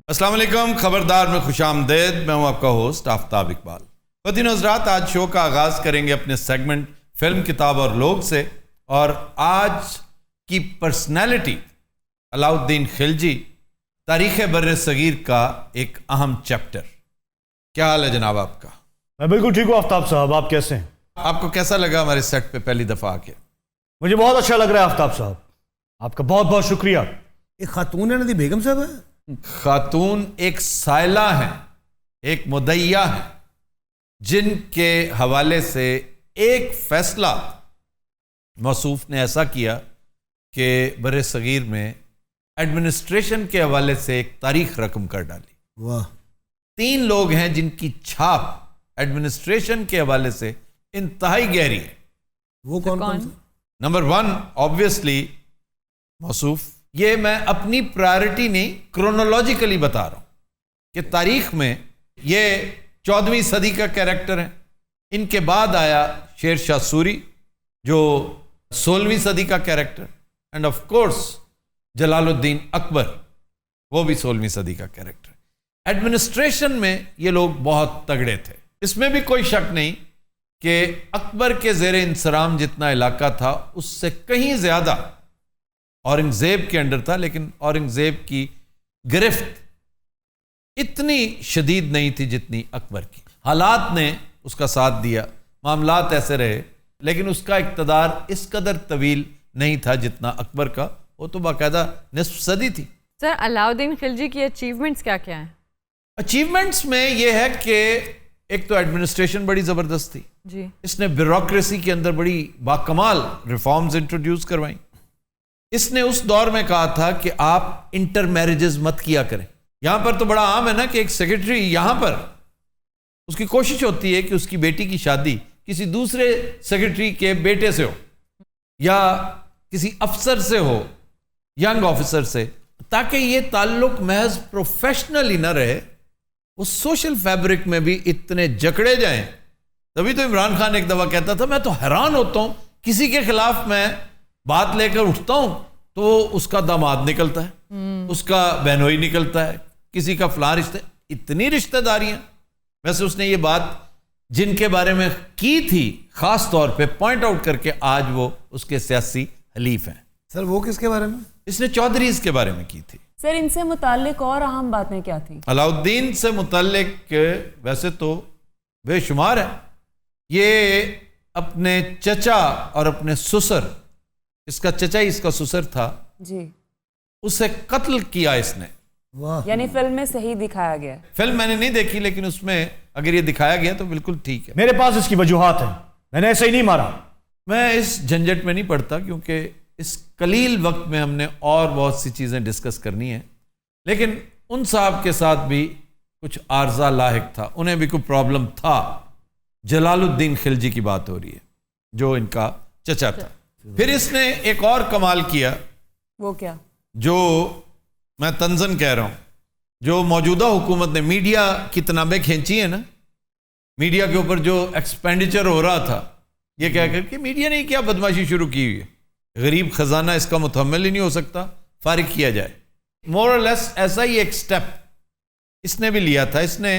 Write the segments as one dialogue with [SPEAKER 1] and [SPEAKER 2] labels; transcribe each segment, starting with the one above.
[SPEAKER 1] अस्सलाम वालेकुम, खबरदार में खुशामदेद। मैं हूं आपका होस्ट आफ्ताब इकबाल। ख़वातीन हज़रात, आज शो का आगाज़ करेंगे अपने सेगमेंट फिल्म, किताब और लोग से। और आज की पर्सनैलिटी अलाउद्दीन खिलजी, तारीख़ बर्र सगीर का एक अहम चैप्टर। क्या हाल है जनाब आपका?
[SPEAKER 2] मैं बिल्कुल ठीक हूँ आफ्ताब साहब, आप कैसे हैं?
[SPEAKER 1] आपको कैसा लगा हमारे सेट पे पहली दफ़ा आके?
[SPEAKER 2] मुझे बहुत अच्छा लग रहा है आफ्ताब साहब, आपका बहुत बहुत शुक्रिया।
[SPEAKER 3] एक खातून है ना, दी बेगम साहब है।
[SPEAKER 1] खातून एक साइला है, एक मुदैया है, जिनके हवाले से एक फैसला मौसूफ ने ऐसा किया कि बर्रे सगीर में एडमिनिस्ट्रेशन के हवाले से एक तारीख रकम कर डाली।
[SPEAKER 3] वाह।
[SPEAKER 1] 3 लोग हैं जिनकी छाप एडमिनिस्ट्रेशन के हवाले से इंतहाई गहरी है।
[SPEAKER 3] वो कौन कौन सा?
[SPEAKER 1] नंबर 1 ऑब्वियसली मौसूफ। ये मैं अपनी प्रायोरिटी नहीं, क्रोनोलॉजिकली बता रहा हूं कि तारीख में ये 14वीं सदी का कैरेक्टर है। इनके बाद आया शेर शाह सूरी जो 16वीं सदी का character, end of course Jalaluddin Akbar, वो भी 16वीं सदी का कैरेक्टर। एडमिनिस्ट्रेशन में ये लोग बहुत तगड़े थे, इसमें भी कोई शक नहीं कि अकबर के ज़ेरे इंसराम जितना इलाका था उससे कहीं ज़्यादा औरंगज़ेब के अंडर था, लेकिन औरंगज़ेब की गिरफ्त इतनी शदीद नहीं थी जितनी अकबर की। हालात ने उसका साथ दिया, मामलात ऐसे रहे, लेकिन उसका इक़्तिदार इस कदर तवील नहीं था जितना अकबर का। वो तो बाकायदा निस्फ सदी थी।
[SPEAKER 4] सर, अलाउद्दीन खिलजी की अचीवमेंट्स क्या क्या हैं?
[SPEAKER 1] अचीवमेंट्स में यह है कि एक तो एडमिनिस्ट्रेशन बड़ी ज़बरदस्त थी
[SPEAKER 4] जी।
[SPEAKER 1] इसने ब्यूरोक्रेसी के अंदर बड़ी बाकमाल रिफॉर्म्स इंट्रोड्यूस करवाई। इसने उस दौर में कहा था कि आप इंटर मैरिजेस मत किया करें। यहां पर तो बड़ा आम है ना कि एक सेक्रेटरी यहां पर उसकी कोशिश होती है कि उसकी बेटी की शादी किसी दूसरे सेक्रेटरी के बेटे से हो या किसी अफसर से हो, यंग ऑफिसर से, ताकि ये ताल्लुक महज प्रोफेशनल ही ना रहे, वो सोशल फैब्रिक में भी इतने जकड़े जाएं। तभी तो इमरान खान एक दफा कहता था, मैं तो हैरान होता हूं किसी के खिलाफ मैं बात लेकर उठता हूं तो उसका दामाद निकलता है, उसका बहनोई निकलता है, किसी का फलां रिश्ते, इतनी रिश्तेदारियां। वैसे उसने ये बात जिनके बारे में की थी खास तौर पे पॉइंट आउट करके आज वो उसके सियासी हलीफ हैं।
[SPEAKER 3] सर वो किसके बारे में?
[SPEAKER 1] इसने चौधरीज के बारे में की थी।
[SPEAKER 5] सर, इनसे मुताल्लिक और अहम बातें क्या थी?
[SPEAKER 1] अलाउद्दीन से मुताल्लिक वैसे तो बेशुमार है। ये अपने चचा और अपने ससुर, इसका चचा ही इसका ससुर था
[SPEAKER 5] जी,
[SPEAKER 1] उसे कत्ल किया इसने।
[SPEAKER 3] वाह।
[SPEAKER 5] यानी फिल्म में सही दिखाया गया है।
[SPEAKER 1] फिल्म मैंने नहीं देखी, लेकिन उसमें अगर ये दिखाया गया तो बिल्कुल ठीक है।
[SPEAKER 2] मेरे पास इसकी वजूहात हैं, मैंने ऐसे ही नहीं मारा।
[SPEAKER 1] मैं इस झंझट में नहीं पड़ता क्योंकि इस कलील वक्त में हमने और बहुत सी चीज़ें डिस्कस करनी है। लेकिन उन साहब के साथ भी कुछ आर्जा लाहिक था, उन्हें भी कोई प्रॉब्लम था। जलालुद्दीन खिलजी की बात हो रही है जो इनका चचा था। फिर इसने एक और कमाल किया।
[SPEAKER 5] वो क्या?
[SPEAKER 1] जो मैं तंजन कह रहा हूं, जो मौजूदा हुकूमत ने मीडिया की तनाबें खींची है ना, मीडिया के ऊपर जो एक्सपेंडिचर हो रहा था, ये कह कर कि मीडिया ने क्या बदमाशी शुरू की हुई है, गरीब खजाना इसका मुतहम्मिल ही नहीं हो सकता, फारिग किया जाए। मोर और लेस ऐसा ही एक स्टेप इसने भी लिया था। इसने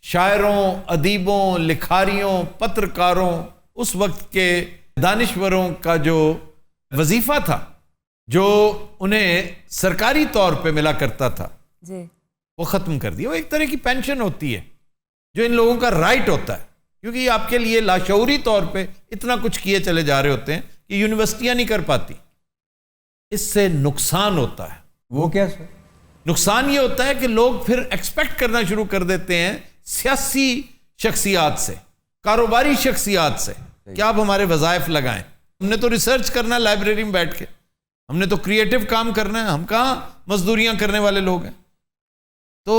[SPEAKER 1] शायरों, अदीबों, लिखारियों, पत्रकारों, उस वक्त के दानिश्वरों का जो वजीफा था, जो उन्हें सरकारी तौर पे मिला करता था,
[SPEAKER 5] जी,
[SPEAKER 1] वो ख़त्म कर दिया। वो एक तरह की पेंशन होती है जो इन लोगों का राइट होता है, क्योंकि ये आपके लिए लाशऊरी तौर पे इतना कुछ किए चले जा रहे होते हैं कि यूनिवर्सिटियां नहीं कर पाती। इससे नुकसान होता है।
[SPEAKER 3] वो क्या सर?
[SPEAKER 1] नुकसान ये होता है कि लोग फिर एक्सपेक्ट करना शुरू कर देते हैं सियासी शख्सियात से, कारोबारी शख्सियात से, कि आप हमारे वज़ाइफ लगाएं। हमने तो रिसर्च करना लाइब्रेरी में बैठ के, हमने तो क्रिएटिव काम करना है, हम कहाँ मजदूरियां करने वाले लोग हैं। तो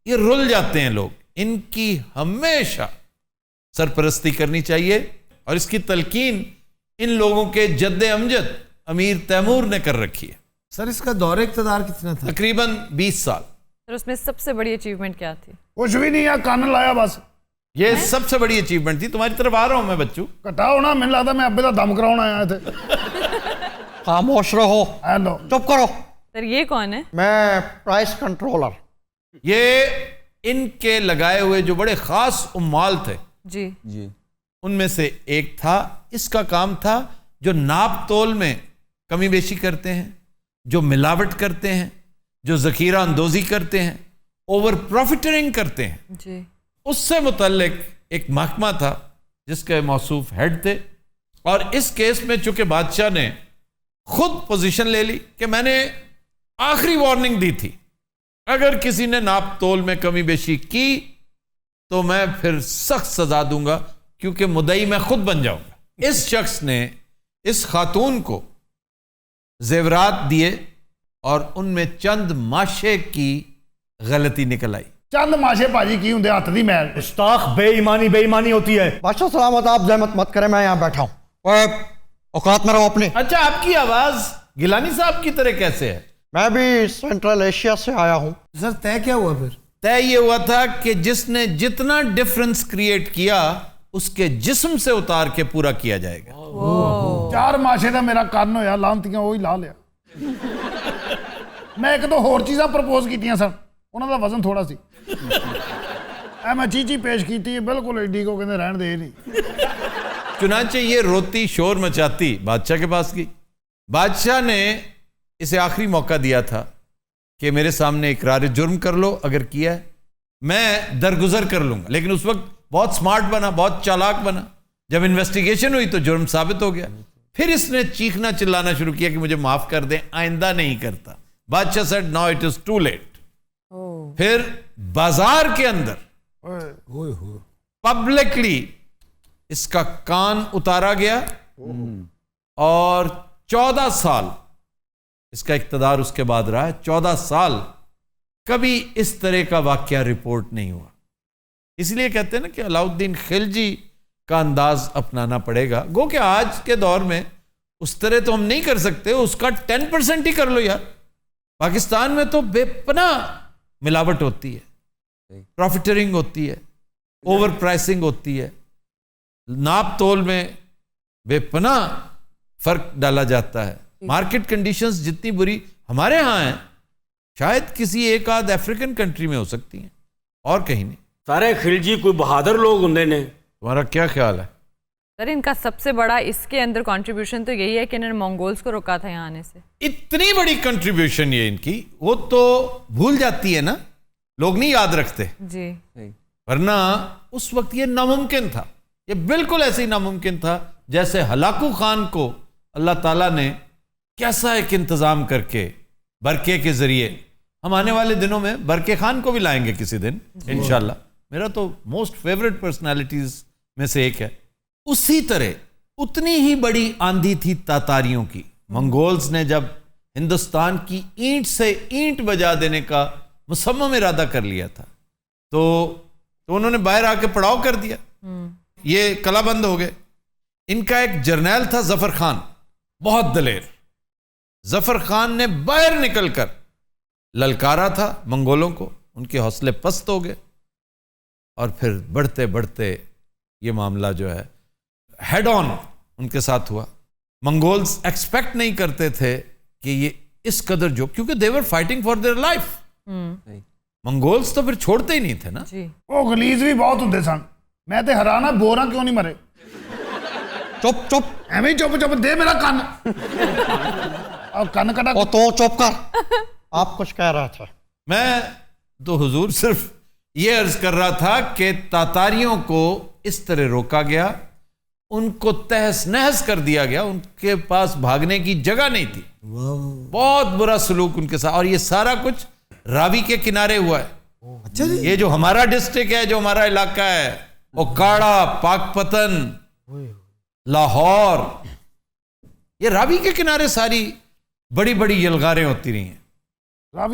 [SPEAKER 1] ये रुल जाते हैं लोग। इनकी हमेशा सरपरस्ती करनी चाहिए और इसकी तलकीन इन लोगों के जद्दे अमजद अमीर तैमूर ने कर रखी है।
[SPEAKER 3] सर इसका दौरे इक़्तिदार कितना था?
[SPEAKER 1] तकरीबन 20 साल।
[SPEAKER 4] सर, उसमें सबसे बड़ी अचीवमेंट क्या थी?
[SPEAKER 3] कुछ भी नहीं, यार कान लाया बस।
[SPEAKER 1] ये सबसे बड़ी अचीवमेंट थी। तुम्हारी तरफ आ रहा हूं मैं बच्चू।
[SPEAKER 3] कटाओ ना, मैंने लगता मैं अब्बे का दम कराना आया थे।
[SPEAKER 6] खामोश रहो,
[SPEAKER 3] हेलो।
[SPEAKER 6] चुप करो।
[SPEAKER 4] सर, ये कौन है?
[SPEAKER 6] मैं प्राइस कंट्रोलर
[SPEAKER 1] ये इनके लगाए हुए जो बड़े खास उम्माल थे
[SPEAKER 4] जी
[SPEAKER 2] जी
[SPEAKER 1] उनमें से एक था। इसका काम था जो नाप तोल में कमी बेशी करते हैं, जो मिलावट करते हैं, जो जखीरा अंदोजी करते हैं, ओवर प्रॉफिटरिंग करते हैं,
[SPEAKER 4] जी
[SPEAKER 1] उससे मुतल्लिक एक महकमा था जिसके मौसूफ हेड थे। और इस केस में चूंकि बादशाह ने खुद पोजीशन ले ली कि मैंने आखिरी वार्निंग दी थी, अगर किसी ने नाप तोल में कमी बेशी की तो मैं फिर सख्त सजा दूंगा, क्योंकि मुद्दई मैं खुद बन जाऊंगा। इस शख्स ने इस खातून को जेवरात दिए और उनमें चंद माशे की गलती निकल आई।
[SPEAKER 3] चंद माशे भाजी की होंगे हथ दी मैल।
[SPEAKER 2] गुस्ताख, बेईमानी बेईमानी होती है।
[SPEAKER 6] बादशाह सलामत, आप जहमत मत करें, मैं यहाँ बैठा हूँ। ओए, औकात में रहो अपने।
[SPEAKER 1] अच्छा, आपकी आवाज गिलानी साहब की तरह कैसे है?
[SPEAKER 6] मैं भी सेंट्रल एशिया से आया हूँ।
[SPEAKER 3] सर तय क्या हुआ फिर?
[SPEAKER 1] तय ये हुआ था कि जिसने जितना डिफरेंस क्रिएट किया उसके जिस्म से उतार के पूरा किया जाएगा।
[SPEAKER 3] 4 माशे का मेरा कान होया, लांतियां वही ला लिया। मैं एक दो होर चीज़ां प्रपोज कीतियां सन, उन्हों का वजन थोड़ा सी। मैं चीची पेश की थी, बिल्कुल एडी को कहते रहन दे नहीं।
[SPEAKER 1] चुनांचे ये रोती शोर मचाती बादशाह के पास गई। बादशाह ने इसे आखिरी मौका दिया था कि मेरे सामने इकरार जुर्म कर लो, अगर किया है मैं दरगुजर कर लूंगा। लेकिन उस वक्त बहुत स्मार्ट बना, बहुत चालाक बना। जब इन्वेस्टिगेशन हुई तो जुर्म साबित हो गया। फिर इसने चीखना चिल्लाना शुरू किया कि मुझे माफ कर दें, आइंदा नहीं करता। बादशाह said now it is too late. फिर बाजार के अंदर पब्लिकली इसका कान उतारा गया और 14 साल इसका इक्तदार उसके बाद रहा है। 14 साल कभी इस तरह का वाकया रिपोर्ट नहीं हुआ। इसलिए कहते हैं ना कि अलाउद्दीन खिलजी का अंदाज अपनाना पड़ेगा। गो कि आज के दौर में उस तरह तो हम नहीं कर सकते, उसका 10% ही कर लो यार। पाकिस्तान में तो बेपनाह मिलावट होती है, प्रॉफिटरिंग होती है, ओवर प्राइसिंग होती है, नाप तोल में बेपनाह फर्क डाला जाता है। मार्केट कंडीशंस जितनी बुरी हमारे यहाँ हैं, शायद किसी एक आध अफ्रीकन कंट्री में हो सकती हैं और कहीं नहीं।
[SPEAKER 7] सारे खिलजी कोई बहादुर लोग होंगे ने।
[SPEAKER 1] तुम्हारा क्या ख्याल है?
[SPEAKER 4] सर इनका सबसे बड़ा इसके अंदर कंट्रीब्यूशन तो यही है कि इन्होंने मंगोल्स को रोका था यहाँ आने से।
[SPEAKER 1] इतनी बड़ी कंट्रीब्यूशन ये इनकी, वो तो भूल जाती है ना, लोग नहीं याद रखते।
[SPEAKER 4] जी
[SPEAKER 1] वरना उस वक्त ये नामुमकिन था। ये बिल्कुल ऐसे ही नामुमकिन था जैसे हलाकू खान को अल्लाह ताला ने कैसा एक इंतजाम करके बरके के जरिए, हम आने वाले दिनों में बरके खान को भी लाएंगे किसी दिन इंशाल्लाह। मेरा तो मोस्ट फेवरेट पर्सनालिटीज में से एक है। उसी तरह उतनी ही बड़ी आंधी थी तातारियों की। मंगोल्स ने जब हिंदुस्तान की ईंट से ईंट बजा देने का मुसम्मम इरादा कर लिया था तो उन्होंने बाहर आके पड़ाव कर दिया। ये कलाबंद हो गए। इनका एक जर्नैल था जफर खान, बहुत दलेर। जफर खान ने बाहर निकलकर ललकारा था मंगोलों को, उनके हौसले पस्त हो गए और फिर बढ़ते बढ़ते ये मामला जो है हेड ऑन उनके साथ हुआ। मंगोल्स एक्सपेक्ट नहीं करते थे कि ये इस कदर जो, क्योंकि they were fighting for their life. Mongols तो फिर छोड़ते ही नहीं थे ना
[SPEAKER 4] जी।
[SPEAKER 3] वो गलीज भी बहुत होंगे सन। मैं तो हैरान हाँ, बोरा क्यों नहीं मरे।
[SPEAKER 6] चुप चुप,
[SPEAKER 3] एवं ही चुप चुप दे मेरा कान। और कान कटा।
[SPEAKER 6] ओ तो चुप कर। आप कुछ कह रहा था।
[SPEAKER 1] मैं तो हुजूर सिर्फ ये अर्ज कर रहा था कि तातारियों को इस तरह रोका गया, उनको तहस नहस कर दिया गया, उनके पास भागने की जगह नहीं थी। बहुत बुरा सलूक उनके साथ। और ये सारा कुछ रावी के किनारे हुआ है।
[SPEAKER 3] अच्छा जी।
[SPEAKER 1] ये जो हमारा डिस्ट्रिक्ट है, जो हमारा इलाका है, ओकाड़ा, पाकपतन, लाहौर, ये रावी के किनारे सारी बड़ी बड़ी यलगारें होती रही हैं।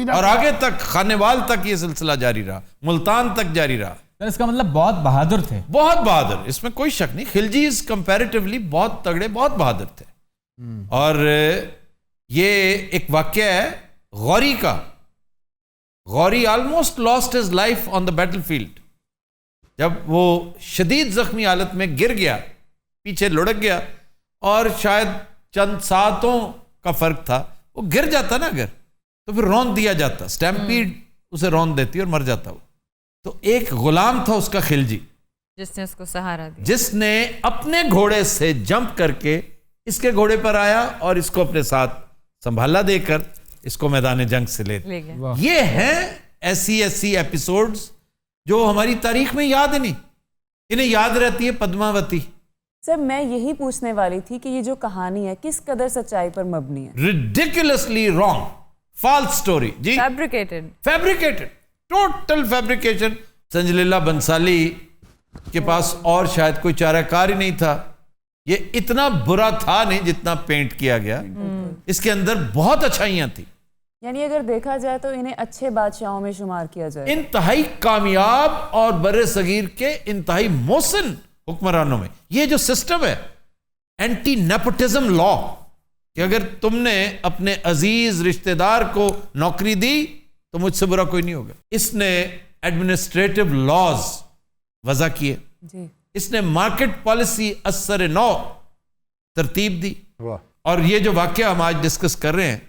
[SPEAKER 1] और आगे तक खानेवाल तक ये सिलसिला जारी रहा, मुल्तान तक जारी रहा।
[SPEAKER 8] तो इसका मतलब बहुत बहादुर थे।
[SPEAKER 1] बहुत बहादुर, इसमें कोई शक नहीं। खिलजीज कंपैरेटिवली बहुत तगड़े, बहुत बहादुर थे। और ये एक वाकया है गौरी का। Gauri almost lost his life on the battlefield. जब वो शदीद जख्मी हालत में गिर गया, पीछे लुढ़क गया और शायद चंद सातों का फर्क था, वो गिर जाता ना अगर, तो फिर रौंद दिया जाता, स्टैम्पीड उसे रौंद देती और मर जाता वो। तो एक गुलाम था उसका खिलजी,
[SPEAKER 4] जिसने उसको सहारा दिया,
[SPEAKER 1] जिसने अपने घोड़े से जंप करके इसके घोड़े पर आया और इसको अपने साथ संभाला देकर इसको मैदान जंग से ले
[SPEAKER 4] गया।
[SPEAKER 1] ये हैं ऐसी एपिसोड्स जो हमारी तारीख में याद नहीं, इन्हें याद रहती है पद्मावती।
[SPEAKER 5] सर मैं यही पूछने वाली थी कि ये जो कहानी है किस कदर सच्चाई पर मबनी है।
[SPEAKER 1] रिडिकुलसली रॉन्ग, फॉल्स स्टोरी जी, फैब्रिकेटेड, टोटल फैब्रिकेशन। संजलीला बंसाली के पास और शायद कोई चाराकार ही नहीं था। ये इतना बुरा था नहीं जितना पेंट किया गया, इसके अंदर बहुत अच्छाइयां थी।
[SPEAKER 5] यानी अगर देखा जाए तो इन्हें अच्छे बादशाहों में शुमार किया जाए।
[SPEAKER 1] इंतहाई कामयाब और बड़े सगीर के इंतहाई मोहसिन हुक्मरानों में ये जो सिस्टम है, एंटी नेपोटिज्म लॉ, कि अगर तुमने अपने अजीज रिश्तेदार को नौकरी दी तो मुझसे बुरा कोई नहीं होगा। इसने एडमिनिस्ट्रेटिव लॉज वजह किए
[SPEAKER 5] जी।
[SPEAKER 1] इसने मार्केट पॉलिसी असर नौ तरतीब दी। और ये जो वाकया हम आज डिस्कस कर रहे हैं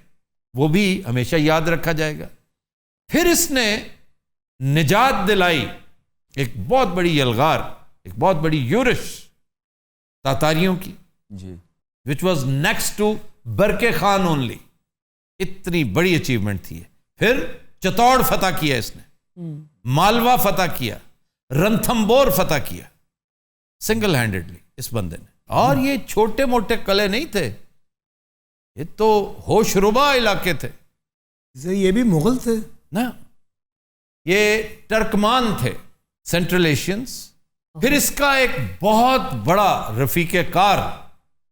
[SPEAKER 1] वो भी हमेशा याद रखा जाएगा। फिर इसने निजात दिलाई एक बहुत बड़ी यलगार, एक बहुत बड़ी यूरिश तातारियों की, which was next to Berke Khan only. इतनी बड़ी अचीवमेंट थी। फिर चित्तौड़ फतह किया इसने, मालवा फतह किया, रणथंबोर फतह किया सिंगल हैंडेडली इस बंदे ने। और ये छोटे मोटे कले नहीं थे, ये तो होशरुबा इलाके थे।
[SPEAKER 9] ये भी मुगल थे
[SPEAKER 1] ना, ये टर्कमान थे, सेंट्रल एशियंस। फिर इसका एक बहुत बड़ा रफीके कार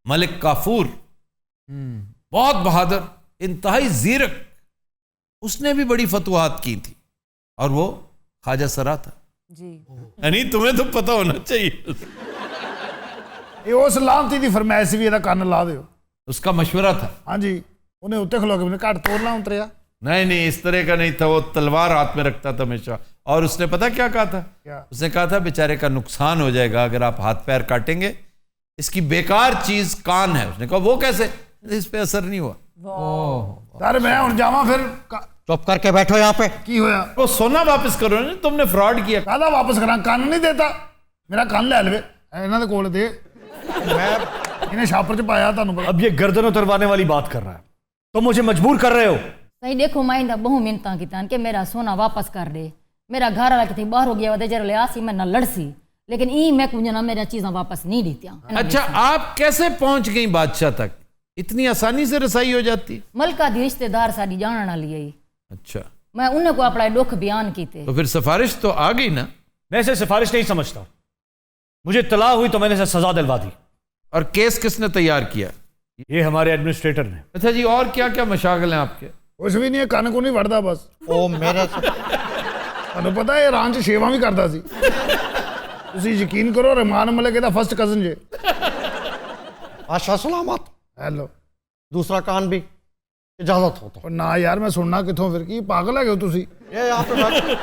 [SPEAKER 1] मलिक काफूर, बहुत बहादुर, इंतहाई जीरक, उसने भी बड़ी फतवाहत की थी और वो ख्वाजा सरा था
[SPEAKER 5] जी।
[SPEAKER 1] यानी तुम्हें तो पता होना चाहिए।
[SPEAKER 3] ये उस लानती दी फरमाइश भी ਇਹਦਾ ਕੰਨ ਲਾ ਦਿਓ।
[SPEAKER 1] उसका मशवरा था।
[SPEAKER 3] हाँ जी, उन्हें उत्ते खलो के मैंने घट तोड़ना उतरिया।
[SPEAKER 1] नहीं इस तरह का नहीं था, वो तलवार हाथ में रखता था हमेशा। और उसने पता क्या कहा था?
[SPEAKER 3] क्या?
[SPEAKER 1] उसने कहा था बेचारे का नुकसान हो जाएगा अगर आप हाथ पैर काटेंगे, इसकी बेकार चीज कान है। उसने कहा वो कैसे? इस पे असर नहीं हुआ।
[SPEAKER 3] सर मैं हुण जावां फिर
[SPEAKER 6] चुप करके बैठो यहाँ पे।
[SPEAKER 3] की होया?
[SPEAKER 1] वो सोना वापस करो ना, तुमने फ्रॉड किया।
[SPEAKER 3] कादा वापस करा? कान नहीं देता, मेरा कान ले लवे इन्हां दे कोल दे। मैं इन्हें छापर च पाया तुहानू पता।
[SPEAKER 2] अब ये गर्दन उतरवाने वाली बात कर रहा है, तो मुझे मजबूर कर रहे हो।
[SPEAKER 10] सही देखो मैं इंदा बहु मिन्नतां कीतां कि मेरा सोना वापस कर दे। मेरा घर वाला किथे बाहर हो गया वदे जर लिया सी मैं ना लड़सी, लेकिन ई मैं कुछ ना मेरा चीज़ां वापस नहीं दीतियां।
[SPEAKER 1] अच्छा आप कैसे पहुंच गई बादशाह तक? इतनी आसानी से रसाई हो जाती?
[SPEAKER 10] मलका दी रिश्तेदार साडी जानने वाली है।
[SPEAKER 1] अच्छा,
[SPEAKER 10] मैं उन्हें को अपना दुख बयान कीते।
[SPEAKER 1] तो फिर सिफारिश तो आ गई ना?
[SPEAKER 2] मैं इसे सिफारिश नहीं समझता, मुझे तला हुई तो मैंने इसे सजा दिलवा दी।
[SPEAKER 1] और केस किसने तैयार किया?
[SPEAKER 2] ये हमारे एडमिनिस्ट्रेटर ने।
[SPEAKER 1] अच्छा जी, और क्या क्या मशागल हैं आपके?
[SPEAKER 3] कुछ भी नहीं है, कान को नहीं वड़दा बस।
[SPEAKER 6] ओ मेरे
[SPEAKER 3] ਤੁਹਾਨੂੰ ਪਤਾ ਹੈ ईरान च सेवा भी करता सी। ਤੁਸੀਂ ਯਕੀਨ ਕਰੋ रहमान मलिक ਇਹਦਾ फर्स्ट कजन जे।
[SPEAKER 6] बादशाह सलामत।
[SPEAKER 3] हेलो,
[SPEAKER 6] दूसरा कान भी इजाजत हो तो।
[SPEAKER 3] और ना यार मैं सुनना किथों फिर की पागल है तुसी?
[SPEAKER 6] ये यहाँ पे बैठो।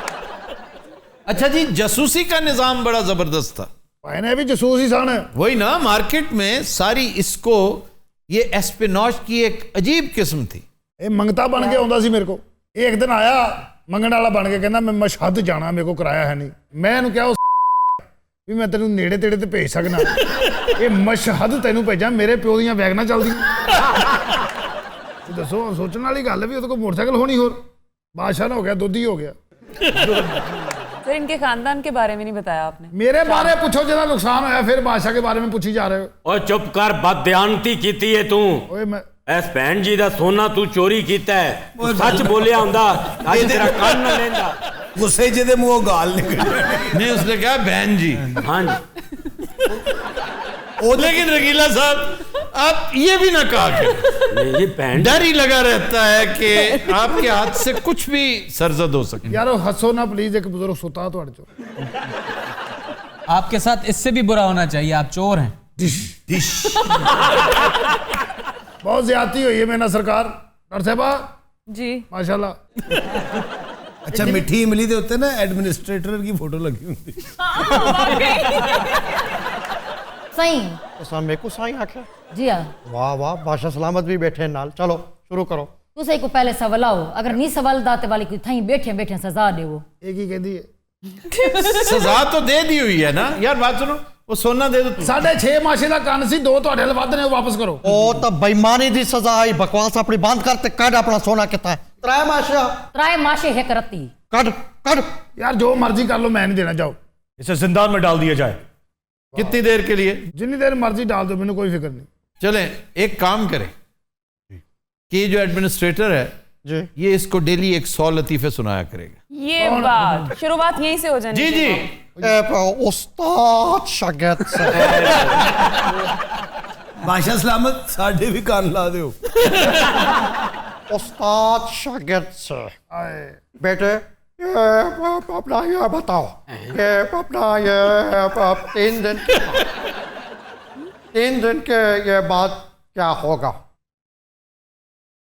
[SPEAKER 1] अच्छा जी, जासूसी का निजाम बड़ा जबरदस्त था।
[SPEAKER 3] भाई भी जसूस ही सन।
[SPEAKER 1] वही ना, मार्केट में सारी इसको ये एस्पिनॉश की एक अजीब किस्म थी।
[SPEAKER 3] ये मंगता बन के आंदा सी मेरे को। एक दिन आया मंगण वाला बन के, कहना मैं मशहद जाना, मेरे को किराया है नहीं। मैं इहनूं क्या भी मैं तेनों नेड़े तेड़े ते भेज सकना, ये मशहद तेनों भेजा, मेरे प्यो दियां वैगना चलदियां। दसो सोचने वाली गल भी, कोई मोटरसाइकिल होनी होर बादशाह ना हो गया, दुध ही हो गया।
[SPEAKER 5] सर इनके खानदान के बारे में नहीं बताया आपने।
[SPEAKER 3] मेरे बारे पूछो जिहदा नुकसान होया, फिर बादशाह के बारे में पूछी जा रहे हो।
[SPEAKER 7] और चुप कर, बददयानती कीती है तू।
[SPEAKER 3] ओए मैं
[SPEAKER 7] इस भैन जी दा सोना तू चोरी कीता है, तू सच बोलिया हुंदा अज तेरा कान न लेंदा।
[SPEAKER 9] गुस्से ਜਿਹਦੇ ਮੂੰਹੋਂ ਗਾਲ ਨਿਕਲ।
[SPEAKER 1] नहीं, उसने कहा बहन जी।
[SPEAKER 7] हाँ जी,
[SPEAKER 1] लेकिन रगीला साहब आप ये भी ना कहा करें,
[SPEAKER 7] ये भैन
[SPEAKER 1] डर ही लगा रहता है कि आपके हाथ से कुछ भी सरजद हो सके।
[SPEAKER 3] यार हंसो ना प्लीज, एक बुजुर्ग सुता तुहाडे चो।
[SPEAKER 8] आपके साथ इससे भी बुरा होना चाहिए, आप चोर हैं।
[SPEAKER 3] बहुत ज्यादती हुई है मेरे नाल सरकार। डॉक्टर साहबा
[SPEAKER 4] जी
[SPEAKER 3] माशाल्लाह।
[SPEAKER 9] अच्छा मिठी इमली ਦੇ ਉੱਤੇ ਨਾ ਐਡਮਿਨਿਸਟ੍ਰੇਟਰ ਦੀ ਫੋਟੋ ਲੱਗੀ ਹੁੰਦੀ।
[SPEAKER 10] सही
[SPEAKER 6] तो मेरे को साईं आख्या।
[SPEAKER 10] जी हाँ।
[SPEAKER 6] वाह वाह, बादशाह सलामत भी बैठे हैं नाल। चलो शुरू करो।
[SPEAKER 10] तुसे को पहले सवाल अगर नहीं सवाल दाते वाली कोई थई बैठे बैठे सजा दे वो
[SPEAKER 3] एक ही कहती है
[SPEAKER 1] सजा तो दे दी हुई है ना यार। बात सुनो, वो सोना दे दो।
[SPEAKER 3] 6.5 माशे का कंन सी 2 ਤੁਹਾਡੇ ਹਲ ਵੱਧ ਨੇ ਉਹ ਵਾਪਸ ਕਰੋ।
[SPEAKER 6] ओ तो बेईमानी दी सजा आई, बकवास अपनी बंद करते कट अपना सोना कितना है 3 माशा
[SPEAKER 10] त्राए माशे है करती
[SPEAKER 6] कट कट।
[SPEAKER 3] यार जो मर्जी कर लो, मैं नहीं देना, जाओ।
[SPEAKER 2] इसे जिंदान में डाल दिया जाए।
[SPEAKER 1] कितनी देर के लिए?
[SPEAKER 3] जितनी देर मर्जी डाल दो, मैंने कोई फिक्र नहीं।
[SPEAKER 1] चलें एक काम करें कि ये जो एडमिनिस्ट्रेटर है
[SPEAKER 6] जी,
[SPEAKER 1] ये इसको डेली 100 लतीफे सुनाया करेगा।
[SPEAKER 5] ये बात शुरुआत यहीं से हो जानी
[SPEAKER 1] जी जी।
[SPEAKER 6] उस्ताद शागिर्द से
[SPEAKER 9] बादशाह सलामत साढ़े भी कान ला दो।
[SPEAKER 6] उस्ताद शागिर्द से बेटे ये अपना ये बताओ, ये अपना ये 3 दिन के ये बाद क्या होगा?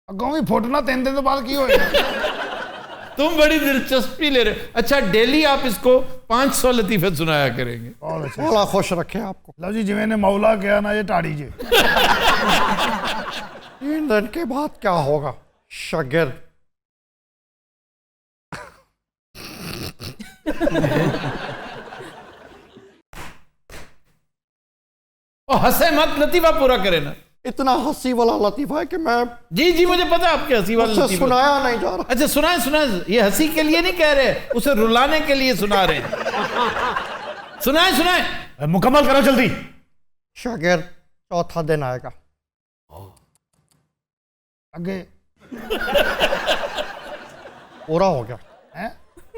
[SPEAKER 3] अगों भी फुटना 3 दिन तो बाद की होएगा।
[SPEAKER 1] तुम बड़ी दिलचस्पी ले रहे हो। अच्छा, डेली आप इसको 500 लतीफे सुनाया करेंगे।
[SPEAKER 6] अल्लाह खुश रखे आपको।
[SPEAKER 3] लो जी, जिवें ने मौला किया ना, ये टाड़ी जे
[SPEAKER 6] 3 दिन के बाद क्या होगा शागिर्द?
[SPEAKER 1] और हंसे मत, लतीफा पूरा करे ना।
[SPEAKER 6] इतना हंसी वाला लतीफा है कि मैं
[SPEAKER 1] जी जी मुझे पता है आपके हंसी वाला
[SPEAKER 6] उससे
[SPEAKER 1] लतीफा।
[SPEAKER 6] सुनाया नहीं जा रहा।
[SPEAKER 1] अच्छा सुनाए सुनाए, ये हंसी के लिए नहीं कह रहे, उसे रुलाने के लिए सुना रहे हैं। सुनाए सुनाए।
[SPEAKER 2] मुकम्मल करो जल्दी।
[SPEAKER 6] शागिर्द 4था दिन आएगा।
[SPEAKER 3] आगे
[SPEAKER 6] पूरा हो गया,
[SPEAKER 3] हैं?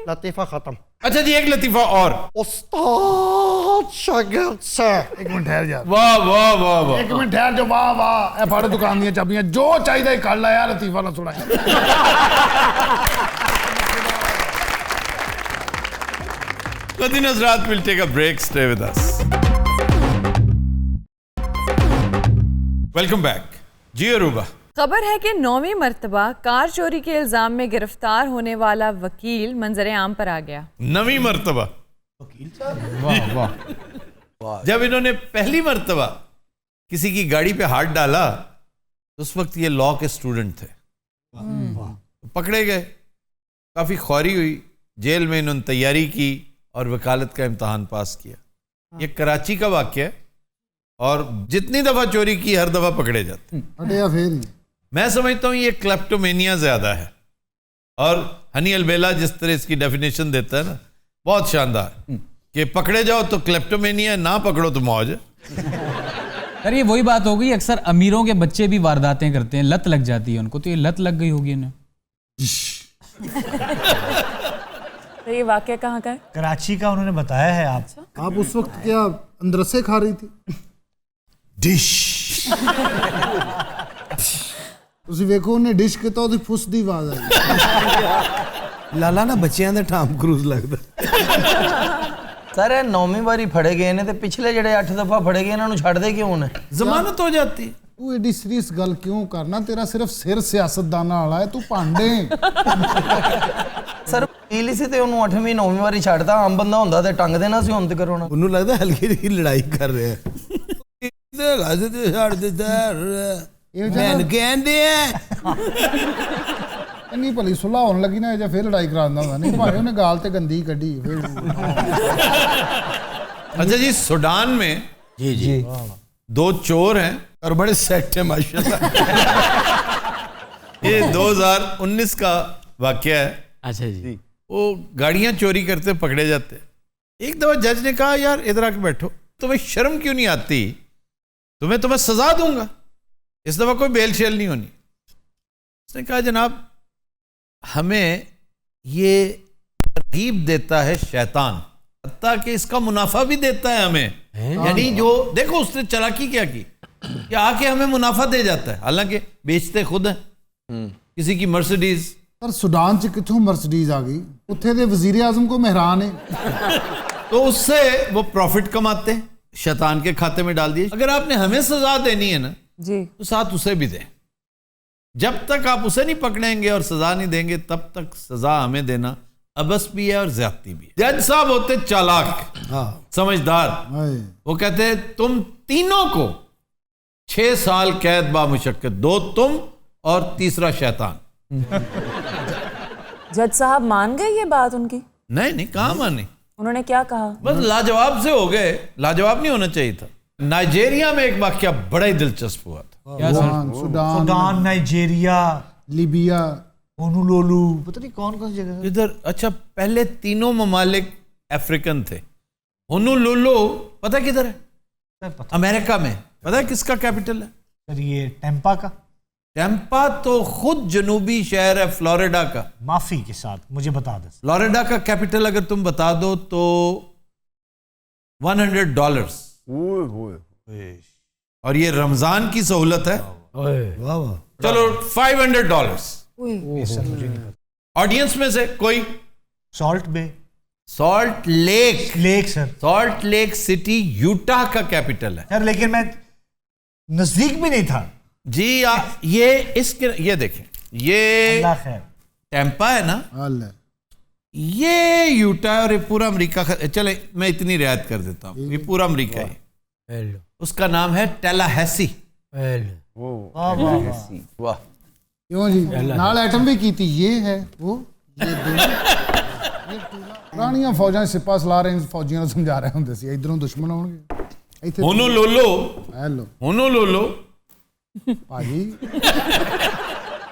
[SPEAKER 6] लतीफा खत्म।
[SPEAKER 1] अच्छा जी, एक लतीफा और।
[SPEAKER 6] उस्ताद शागिर्द से
[SPEAKER 3] 1 मिनट ठहर जा।
[SPEAKER 1] वाह वाह वाह वाह।
[SPEAKER 3] 1 मिनट ठहर जाओ। वाह वाह, ए फाड़ो दुकान दी चाबियां, जो चाहिए कर ला यार, लतीफा ना सुनाए।
[SPEAKER 1] Good Hazrat, we'll take a break. Stay with us. Welcome back. जी अरूबा।
[SPEAKER 4] खबर है कि 9वीं मर्तबा कार चोरी के इल्जाम में गिरफ्तार होने वाला वकील मंजर आम पर आ गया।
[SPEAKER 1] 9वीं मर्तबा।
[SPEAKER 3] वाह वाह।
[SPEAKER 1] जब इन्होंने पहली मर्तबा किसी की गाड़ी पे हाथ डाला तो उस वक्त ये लॉ के स्टूडेंट थे। पकड़े गए, काफी ख्वारी हुई, जेल में इन्होंने तैयारी की और वकालत का इम्तहान पास किया। ये कराची का वाक़या है और जितनी दफा चोरी की हर दफा पकड़े जाते।
[SPEAKER 3] अरे फिर
[SPEAKER 1] मैं समझता हूँ ये क्लेप्टोमेनिया ज्यादा है। और हनी अलबेला जिस तरह इसकी डेफिनेशन देता है ना, बहुत शानदार, कि पकड़े जाओ तो क्लेप्टोमेनिया, ना पकड़ो तो मौज है।
[SPEAKER 8] सर ये वही बात हो गई, अक्सर अमीरों के बच्चे भी वारदातें करते हैं, लत लग जाती है उनको, तो ये लत लग गई होगी इन्हें।
[SPEAKER 5] तो ये वाकया कहाँ का है?
[SPEAKER 2] कराची का उन्होंने बताया है।
[SPEAKER 3] आप उस वक्त क्या अंदरसे खा रही थी?
[SPEAKER 9] डिश
[SPEAKER 3] ਤੁਸੀਂ ਵੇਖੋ ਉਹਨੇ ਡਿਸ਼ ਕੀਤਾ, ਉਹਦੀ ਫੁੱਸ ਦੀ ਆਵਾਜ਼ ਆਈ।
[SPEAKER 9] ਲਾਲਾ ਨਾ ਬੱਚਿਆਂ ਦਾ ਟਾਮ ਕਰੂਜ਼ ਲੱਗਦਾ।
[SPEAKER 11] सर 9वीं बारी फड़े गए ने, ते पिछले जेडे 8 दफा फड़े गए इन्हां नूं छड्डदे क्यों ने?
[SPEAKER 1] जमानत हो जाती।
[SPEAKER 3] ਤੂੰ ਐਡੀ ਸੀਰੀਅਸ ਗੱਲ ਕਿਉਂ ਕਰਨਾ? ਤੇਰਾ ਸਿਰਫ ਸਿਰ ਸਿਆਸਤਦਾਨਾਂ ਵਾਲਾ ਹੈ, ਤੂੰ ਭਾਂਡੇ।
[SPEAKER 11] सर वकील सी ते ओनू 8वीं 9वीं बारी छड्डदा, आम बंदा हुंदा ते टंग देना सी हुण ते करो ना।
[SPEAKER 9] ਉਹਨੂੰ ਲੱਗਦਾ ਹਲਕੀ ਜਿਹੀ ਲੜਾਈ ਕਰ ਰਿਹਾ ਹੈ। ਤੇ ਗਾਜ਼ੇ ਤੇ ਛੱਡ ਦਿੱਤਾ ਮੈਂ ਕਹਿੰਦੇ ਆ
[SPEAKER 3] ਇੰਨੀ ਭਲੀ ਸੁਲਾਹ ਹੋਣ ਲੱਗੀ ਨਾ, ਜੇ ਫਿਰ ਲੜਾਈ ਕਰਾ ਦਿੰਦਾ ਹੁੰਦਾ। ਨਹੀਂ ਭਾਵੇਂ ਉਹਨੇ ਗਾਲ ਤੇ ਗੰਦੀ ਕੱਢੀ ਫਿਰ।
[SPEAKER 1] अच्छा जी, सूडान में
[SPEAKER 9] जी जी
[SPEAKER 1] 2 चोर हैं
[SPEAKER 9] और बड़े सेट है माशाल्लाह।
[SPEAKER 1] ये 2019 का वाकया है।
[SPEAKER 7] अच्छा जी।
[SPEAKER 1] वो गाड़ियां चोरी करते पकड़े जाते। एक दफा जज ने कहा, यार इधर आके बैठो, तुम्हें शर्म क्यों नहीं आती? तुम्हें सजा दूंगा। इस दफा कोई बेल शेल नहीं होनी। उसने कहा, जनाब हमें ये तरगीब देता है शैतान, हत्ता कि इसका मुनाफा भी देता है हमें। यानी जो देखो उसने चालाकी क्या की कि आके हमें मुनाफा दे जाता है, हालांकि बेचते खुद हैं। किसी की मर्सिडीज।
[SPEAKER 3] ਪਰ ਸੁਡਾਨ ਚ ਕਿੱਥੋਂ ਮਰਸੀਡੀਜ਼ ਆ ਗਈ? ਉੱਥੇ ਦੇ ਵਜ਼ੀਰ ਆਜ਼ਮ ਕੋ मेहरान है।
[SPEAKER 1] तो उससे वो प्रॉफिट कमाते हैं, शैतान के खाते में डाल दिए। अगर आपने हमें सजा देनी है ना
[SPEAKER 5] जी,
[SPEAKER 1] तो साथ उसे भी दें। जब तक आप उसे नहीं पकड़ेंगे और सजा नहीं देंगे तब तक सजा हमें देना अबस भी है और ज्यादती भी है। जज साहब होते चालाक, समझदार। वो कहते हैं तुम तीनों को 6 साल कैद बामुशक्कत, 2 तुम और तीसरा शैतान।
[SPEAKER 5] जज साहब मान गए ये बात उनकी?
[SPEAKER 1] नहीं कहाँ मानी,
[SPEAKER 5] उन्होंने क्या कहा?
[SPEAKER 1] बस लाजवाब से हो गए। लाजवाब नहीं होना चाहिए था। नाइजीरिया में एक वाकया बड़ा ही दिलचस्प हुआ था।
[SPEAKER 3] सुडान,
[SPEAKER 2] नाइजीरिया,
[SPEAKER 3] लीबिया,
[SPEAKER 2] होनोलुलु, पता नहीं कौन कौन सी जगह
[SPEAKER 1] इधर। अच्छा, पहले तीनों ममालिक अफ्रीकन थे। होनोलुलु पता किधर है? अमेरिका में। पता है किसका कैपिटल है?
[SPEAKER 2] सर ये टेम्पा का।
[SPEAKER 1] टेम्पा तो खुद जनूबी शहर है फ्लोरिडा का।
[SPEAKER 2] माफी के साथ मुझे बता दे।
[SPEAKER 1] फ्लोरिडा का कैपिटल अगर तुम बता दो तो $100। और ये रमजान की सहूलत है। चलो $500। ऑडियंस में से कोई?
[SPEAKER 2] Salt bay,
[SPEAKER 1] salt lake
[SPEAKER 2] sir.
[SPEAKER 1] Salt lake city Utah का कैपिटल है
[SPEAKER 2] सर लेकिन मैं नजदीक भी नहीं था
[SPEAKER 1] जी। ये देखें, ये टेम्पा है ना, ये यूटा और ये पूरा अमेरिका का। चले मैं इतनी रियायत कर देता हूँ, ये पूरा अमेरिका है। उसका नाम है टैलाहैसी।
[SPEAKER 11] वाह,
[SPEAKER 3] क्यों जी? नाल एटम भी की थी। ये है वो, पुरानियां फौजां सिपा सलाह रहे फौजियों को समझा रहे होंगे सी इधरों दुश्मन होंगे।
[SPEAKER 1] होनोलुलु
[SPEAKER 3] भाजी,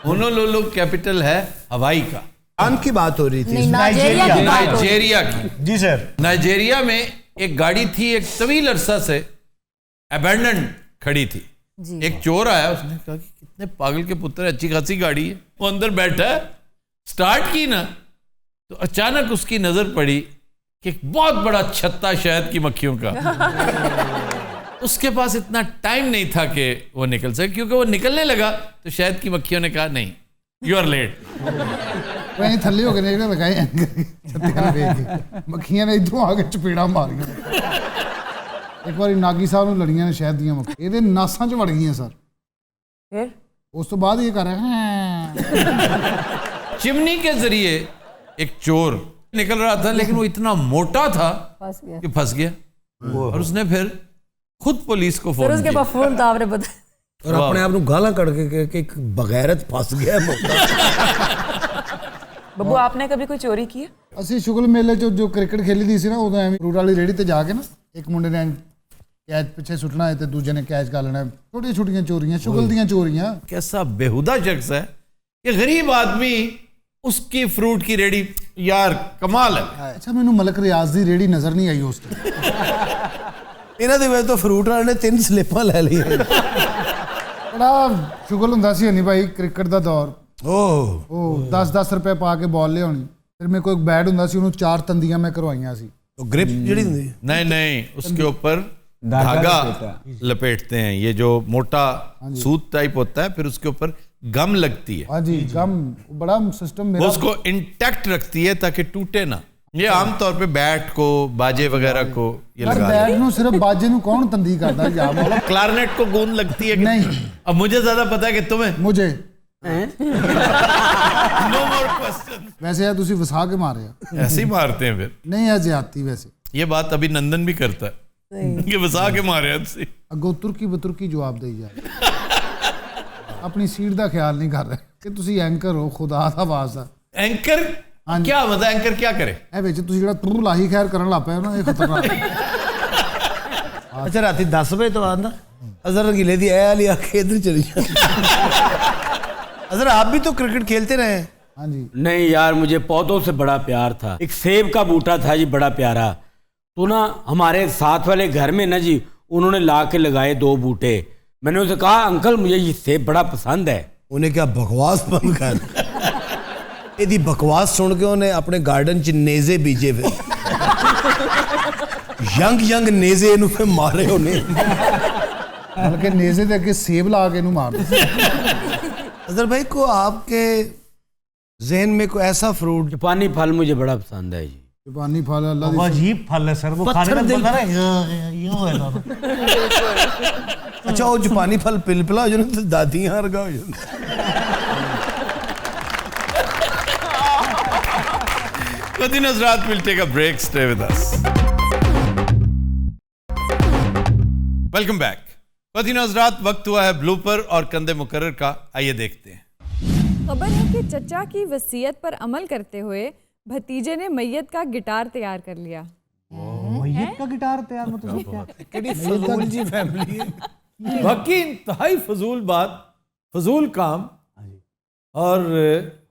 [SPEAKER 1] होनोलुलु कैपिटल है हवाई का।
[SPEAKER 9] आम की बात हो रही थी,
[SPEAKER 1] नाइजीरिया की।
[SPEAKER 2] जी सर।
[SPEAKER 1] नाइजीरिया में एक गाड़ी थी, एक तवील अरसा से अबैंडन खड़ी थी। एक चोर आया, उसने कहा कि कितने पागल के पुत्र, अच्छी खासी गाड़ी है। वो अंदर बैठा है, स्टार्ट की ना तो अचानक उसकी नजर पड़ी कि एक बहुत बड़ा छत्ता शहद की मक्खियों का। उसके पास इतना टाइम नहीं था कि वो निकल सके, क्योंकि वो निकलने लगा तो शहद की मक्खियों ने कहा नहीं, यू आर लेट।
[SPEAKER 3] वहीं थल्ले हो गए लगाए मक्खियां ने इधरों आके चपेड़ा मारियां। एक बार नागी साहब ने लड़ियां ने शहद दियां मक्खियां ਇਹਦੇ नासां च ਵੜ ਗਈਆਂ सर।
[SPEAKER 5] फिर
[SPEAKER 3] उस तो बाद ये कर रहे हैं।
[SPEAKER 1] चिमनी के जरिए एक चोर निकल रहा था, लेकिन वो इतना मोटा था कि फंस गया। और उसने फिर खुद पुलिस को फोन किया।
[SPEAKER 5] फोन था आपने बता
[SPEAKER 9] और अपने आप ਨੂੰ ਗਾਲਾਂ ਕੱਢ ਕੇ ਕਿ ਇੱਕ ਬਗੈਰਤ ਫਸ ਗਿਆ ਮੌਕਾ।
[SPEAKER 5] बब्बू आपने कभी कोई चोरी की है?
[SPEAKER 3] ਅਸੀਂ ਸ਼ੁਗਲ ਮੇਲੇ 'ਚ ਜੋ ਕ੍ਰਿਕਟ ਖੇਲੀ ਦੀ ਸੀ ਨਾ, ਉਦੋਂ ਐਵੇਂ ਫਰੂਟ ਵਾਲੀ ਰੇੜੀ ਤੇ ਜਾ ਕੇ ਨਾ ਇੱਕ ਮੁੰਡੇ ਨੇ कैच पीछे सुटना है तो दूजे ने कैच कर लेना। छोटी छोटी चोरियां, शुगल दी चोरियां।
[SPEAKER 1] कैसा बेहुदा शख्स है कि गरीब आदमी उसकी फ्रूट की रेडी, यार कमाल है।
[SPEAKER 3] अच्छा, मैनू मलक रियाज दी रेडी नजर नहीं आई उस टाइम।
[SPEAKER 9] ਇਹਨਾਂ ਦੇ ਵਿੱਚ ਤਾਂ ਫਰੂਟ ਵਾਲੇ ਨੇ 3 ਸਲਿੱਪਾਂ ਲੈ ਲਈਆਂ।
[SPEAKER 3] बड़ा शुगल ਹੁੰਦਾ ਸੀ हनी भाई क्रिकेट ਦਾ ਦੌਰ। ਉਹ 10-10 ਰੁਪਏ ਪਾ ਕੇ ਬਾਲ ਲਿਆਉਣੀ। ਫਿਰ ਮੇਰੇ ਕੋਲ ਇੱਕ बैट ਹੁੰਦਾ ਸੀ, ਉਹਨੂੰ 4 ਤੰਦੀਆਂ ਮੈਂ ਕਰਵਾਈਆਂ ਸੀ।
[SPEAKER 9] तो ग्रिप ਜਿਹੜੀ ਹੁੰਦੀ
[SPEAKER 1] नहीं उसके ऊपर धागा लपेटते हैं, ये जो मोटा सूत टाइप होता है, फिर उसके ऊपर गम लगती है।
[SPEAKER 3] हाँ जी, गम बड़ा सिस्टम मेरा,
[SPEAKER 1] वो उसको इंटैक्ट रखती है ताकि टूटे ना। ये आमतौर पे बैट को, बाजे वगैरह को ये लगा।
[SPEAKER 3] बैट नु सिर्फ बाजे नु कौन तंदी करता है?
[SPEAKER 1] मतलब क्लारनेट को गूंद लगती है
[SPEAKER 3] नहीं।
[SPEAKER 1] अब मुझे ज्यादा पता है कि तुम्हें।
[SPEAKER 3] मुझे
[SPEAKER 1] नो मोर क्वेश्चन।
[SPEAKER 3] वैसे यार तुसी वसा के मारे
[SPEAKER 1] ऐसे ही मारते हैं फिर।
[SPEAKER 3] नहीं है ज्यादती। वैसे ये
[SPEAKER 1] बात अभी नंदन भी करता है कि वसा के मारे ऐसे।
[SPEAKER 3] अगो तुर्की बतुर्की जवाब दे जाए। अपनी सीट का ख्याल नहीं कर रहे कि तुसी एंकर हो, खुदा दा वास्ता।
[SPEAKER 1] एंकर क्या मतलब? एंकर क्या करे?
[SPEAKER 3] ए विच तुसी जेड़ा तुर लाही खैर करन लग पए ना, ये खतरनाक है।
[SPEAKER 9] अच्छा, राती 10 बजे तो बाद ना अजहर रंगीले दी ए वाली आंखें इधर चली अजहर आप भी तो क्रिकेट खेलते रहे?
[SPEAKER 3] हाँ जी।
[SPEAKER 7] नहीं यार, मुझे पौधों से बड़ा प्यार था। एक सेब का बूटा था जी, बड़ा प्यारा। तो ना हमारे साथ वाले घर में ना जी, उन्होंने ला के लगाए 2 बूटे। मैंने उनसे कहा अंकल मुझे ये सेब बड़ा पसंद है।
[SPEAKER 9] उन्हें क्या बकवास बंद कर ਇਹਦੀ बकवास सुन के उन्हें अपने गार्डन च नेजे बीजे फिर यंग नेजे इनू फिर मारे उन्हें,
[SPEAKER 3] बल्कि नेजे दे अगे सेब ला के इनू मार दे।
[SPEAKER 9] अजहर भाई को आपके जहन में कोई ऐसा फ्रूट?
[SPEAKER 7] जापानी फल मुझे बड़ा पसंद है जी।
[SPEAKER 3] जापानी फल अल्लाह दी
[SPEAKER 2] अजीब फल है सर, वो खाने में बनता है यूं है ना।
[SPEAKER 9] अच्छा, वो जापानी फल पिलपिला हो जाने तो दादियां हरगा हो जाने।
[SPEAKER 1] Khwateen Hazrat, we'll take a break. Stay with us. Welcome back. Khwateen Hazrat, वक्त हुआ है ब्लूपर और कंधे मुकर्रर का। आइए देखते हैं।
[SPEAKER 4] खबर है कि चचा की वसीयत पर अमल करते हुए भतीजे ने मैयत का गिटार तैयार कर लिया।
[SPEAKER 8] मैयत का गिटार तैयार मतलब क्या?
[SPEAKER 9] फजूल जी फैमिली है।
[SPEAKER 1] बाकी इंतहाई फजूल बात, फजूल काम। और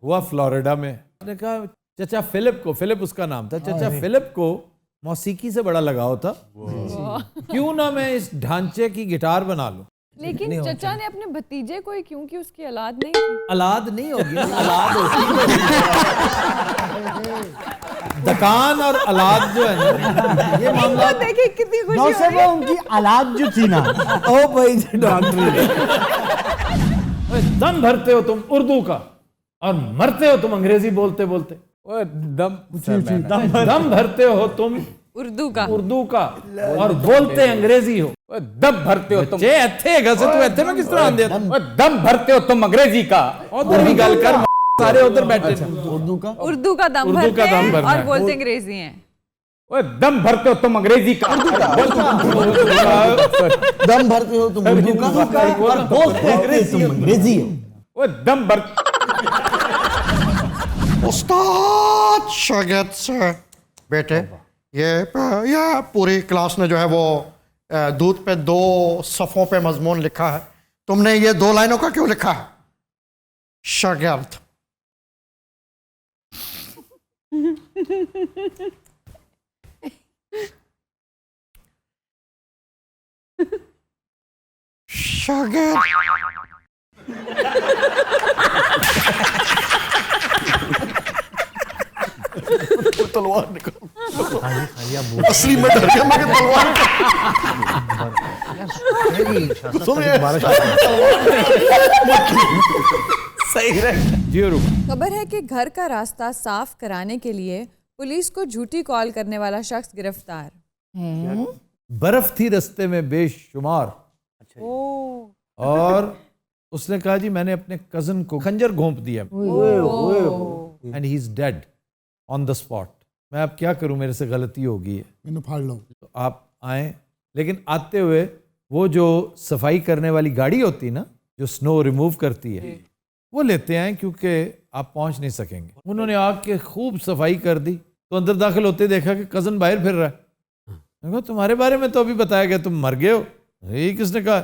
[SPEAKER 1] हुआ फ्लोरिडा में। मैंने कहा चचा फिलिप को, फिलिप उसका नाम था, चचा फिलिप को मौसीकी से बड़ा लगाव था, क्यों ना मैं इस ढांचे की गिटार बना लूं।
[SPEAKER 4] लेकिन चचा ने अपने भतीजे को ही क्यों, कि उसकी औलाद नहीं थी।
[SPEAKER 1] औलाद नहीं होगी, औलाद होती है। दकान और औलाद जो है ना, ये मामला
[SPEAKER 4] देखिए कितनी खुशी हो रही है।
[SPEAKER 2] उनकी औलाद जो थी ना,
[SPEAKER 9] ओ भाई डॉक्टर
[SPEAKER 1] दम भरते हो तुम उर्दू का और मरते हो तुम अंग्रेजी बोलते बोलते। दम भरते हो तुम
[SPEAKER 4] उर्दू का
[SPEAKER 1] और बोलते अंग्रेजी हो। दम भरते हो तुम इत्थे गसे तू इत्थे में किस तरह आंदे दम भरते हो तुम अंग्रेजी का। उधर भी गल कर, सारे उधर बैठे।
[SPEAKER 4] उर्दू का दम भरते हैं और बोलते अंग्रेजी हैं।
[SPEAKER 7] दम भरते हो तुम अंग्रेजी का,
[SPEAKER 9] दम भरते हो तुम उर्दू का और बोलते अंग्रेजी हो।
[SPEAKER 7] दम भर
[SPEAKER 6] उस्ताद शागिर्द से बेटे, ये पूरी क्लास ने जो है वो दूध पे 2 सफ़ों पे मजमून लिखा है, तुमने ये 2 लाइनों का क्यों लिखा है? शागिर्द शागिर्द तलवार निकाल, असली में डर गया मैं तलवार
[SPEAKER 1] सही रहे।
[SPEAKER 4] खबर है कि घर का रास्ता साफ कराने के लिए पुलिस को झूठी कॉल करने वाला शख्स गिरफ्तार।
[SPEAKER 1] बर्फ थी रास्ते में बेशुमार, और उसने कहा जी मैंने अपने कजन को खंजर घोंप दिया and he is dead on the spot. मैं अब क्या करूं, मेरे से गलती हो गई है,
[SPEAKER 3] मैंने फाड़ लो।
[SPEAKER 1] तो आप आए। लेकिन आते हुए वो जो सफाई करने वाली गाड़ी होती है ना, जो स्नो रिमूव करती है, वो लेते आए क्योंकि आप पहुंच नहीं सकेंगे। उन्होंने आके खूब सफाई कर दी, तो अंदर दाखिल होते देखा कि कजन बाहर फिर रहा है। मैंने कहा तुम्हारे बारे में तो अभी बताया गया तुम मर गए हो। यही किसने कहा?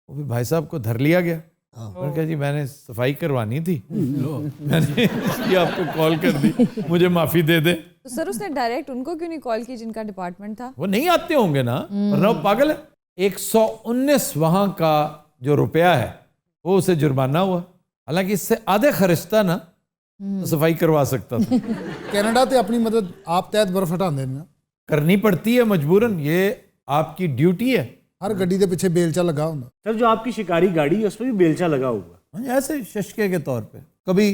[SPEAKER 1] वो भी भाई साहब को धर लिया गया। उन्होंने कहा जी मैंने सफाई करवानी थी, मैंने इसलिए आपको कॉल कर दी, मुझे माफी दे दे।
[SPEAKER 4] तो सर उसने डायरेक्ट उनको क्यों नहीं कॉल की जिनका डिपार्टमेंट था?
[SPEAKER 1] वो नहीं आते होंगे ना, वरना वो पागल है। 119 वहां का जो रुपया है वो उसे जुर्माना हुआ, हालांकि इससे आधे खर्चता ना तो सफाई करवा सकता था।
[SPEAKER 3] कनाडा ते अपनी मदद आप तहत बर्फ हटाते ना,
[SPEAKER 1] करनी पड़ती है मजबूरन, ये आपकी ड्यूटी है।
[SPEAKER 3] हर गड्डी के पीछे बेलचा लगा होता।
[SPEAKER 2] सर जो आपकी शिकारी गाड़ी है उसमें भी बेलचा लगा हुआ,
[SPEAKER 1] ऐसे शशके के तौर पे। कभी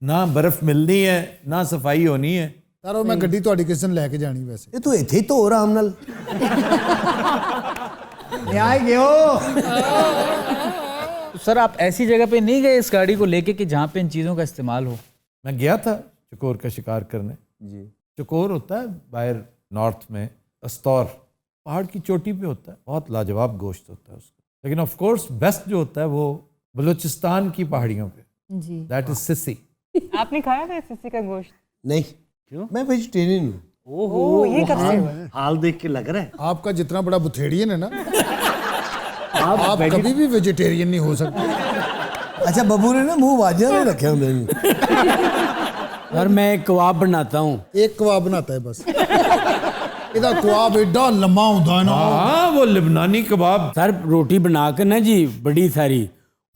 [SPEAKER 1] ना बर्फ मिलनी है ना सफाई होनी है।
[SPEAKER 3] सर मैं गड्डी ਤੁਹਾਡੀ किस दिन लेके जानी वैसे।
[SPEAKER 9] ये तो इथे तो आराम नाल
[SPEAKER 8] सर आप ऐसी जगह पे नहीं गए इस गाड़ी को लेके कि जहाँ पे इन चीज़ों का इस्तेमाल हो?
[SPEAKER 1] मैं गया था चकोर का शिकार करने जी। चकोर होता है बाहर नॉर्थ में, अस्तौर पहाड़ की चोटी पे होता है, बहुत लाजवाब गोश्त होता है उसका। लेकिन ऑफ कोर्स बेस्ट जो होता है वो बलूचिस्तान की पहाड़ियों पे जी, दैट इज सिसी।
[SPEAKER 5] आपने खाया था सिसी का गोश्त?
[SPEAKER 9] नहीं, क्यों? मैं वेजिटेरियन हूँ।
[SPEAKER 5] ओहो, ये कब से हुआ?
[SPEAKER 2] हाल देख के लग रहा है
[SPEAKER 3] आपका जितना बड़ा बुथेड़ियन है ना, आप कभी भी वेजिटेरियन नहीं हो सकते।
[SPEAKER 9] अच्छा बबू ने ना मुंह वाजिया में रखे होंगे।
[SPEAKER 7] सर मैं एक कबाब बनाता हूँ।
[SPEAKER 3] एक कबाब बनाता है बस। ਇਹਦਾ ਕਬਾਬ ਏਡਾ ਲੰਮਾ ਹੁੰਦਾ ਹੈ ਨਾ।
[SPEAKER 1] हाँ वो लिबनानी कबाब।
[SPEAKER 7] सर रोटी बना के ना जी बड़ी सारी,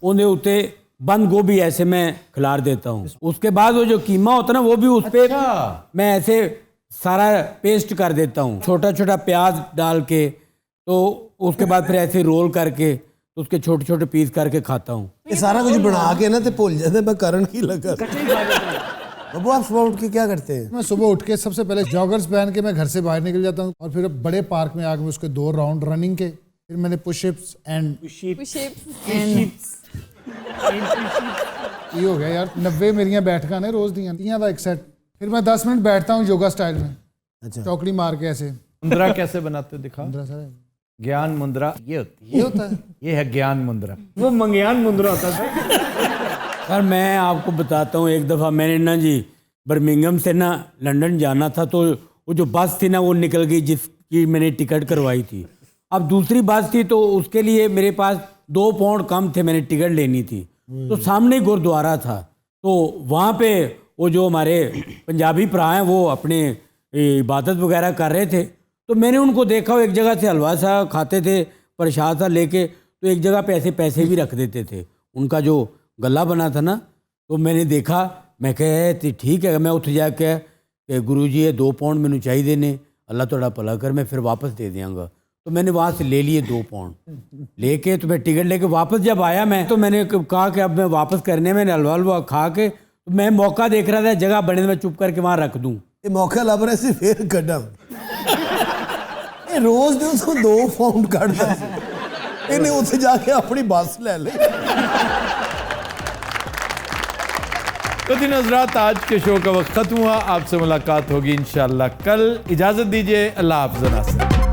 [SPEAKER 7] उन्हें उते बंद गोभी ऐसे मैं खिलार देता हूँ। उसके बाद वो जो कीमा होता है ना वो भी उस पे मैं ऐसे सारा पेस्ट कर देता हूँ, छोटा छोटा प्याज डाल के। तो उसके बाद फिर ऐसे रोल करके उसके छोटे छोटे पीस करके खाता हूँ।
[SPEAKER 9] ये सारा कुछ बना के ना तो भूल जाते मैं कारण की लगा। बाबू आप सुबह उठ के क्या करते हैं?
[SPEAKER 3] मैं सुबह उठ के सबसे पहले जॉगर्स पहन के मैं घर से बाहर निकल जाता हूँ, और फिर बड़े पार्क में आके उसके 2 राउंड रनिंग के, फिर मैंने पुशअप्स एंड ये हो गया यार 90 मेरियां बैठका ने रोज दियां का एक सेट। फिर मैं 10 मिनट बैठता हूँ योगा स्टाइल में। अच्छा। चौकड़ी मार के ऐसे।
[SPEAKER 1] मुद्रा कैसे बनाते हो दिखा?
[SPEAKER 3] मुद्रा सर
[SPEAKER 1] ज्ञान मुद्रा ये होती है।
[SPEAKER 3] ये होता है,
[SPEAKER 1] ये है ज्ञान मुद्रा।
[SPEAKER 2] वो मंगयान मुद्रा होता था।
[SPEAKER 7] सर मैं आपको बताता हूँ, एक दफ़ा मैंने ना जी बर्मिंघम से ना लंदन जाना था, तो वो जो बस थी ना वो निकल गई जिसकी मैंने टिकट करवाई थी। अब दूसरी बस थी तो उसके लिए मेरे पास 2 पाउंड कम थे, मैंने टिकट लेनी थी। तो सामने गुरुद्वारा था, तो वहाँ पे वो जो हमारे पंजाबी भरा हैं वो अपने इबादत वगैरह कर रहे थे। तो मैंने उनको देखा, वो एक जगह से हलवा सा खाते थे, प्रसाद सा लेके, तो एक जगह पे पैसे भी रख देते थे। उनका जो गला बना था ना, तो मैंने देखा, मैं कहे ठीक है, मैं उठ जाके गुरु जी ये 2 पाउंड मैंने चाहिए ने, अल्लाह थोड़ा भला कर, मैं फिर वापस दे देंगा। तो मैंने वहाँ से ले लिए 2 पाउंड लेके, तो मैं टिकट लेके वापस जब आया मैं, तो मैंने कहा कि अब मैं वापस करने, मैंने हलवा खा के, तो मैं मौका देख रहा था जगह बने, मैं चुप करके वहाँ रख दूँ।
[SPEAKER 9] ये मौका लभ रहा सी फिर कड्डा रोज़ ਦੇ ਤੋਂ 2 ਪਾਉਂਡ ਕੱਢਦਾ ਸੀ, ਇਹਨੇ ਉੱਥੇ ਜਾ ਕੇ ਆਪਣੀ ਬੱਸ ਲੈ ਲਈ।
[SPEAKER 1] तो दिन हजरात, आज के शो का वक्त खत्म हुआ। आपसे मुलाकात होगी इंशाल्लाह कल। इजाजत दीजिए, अल्लाह हाफ़िज़।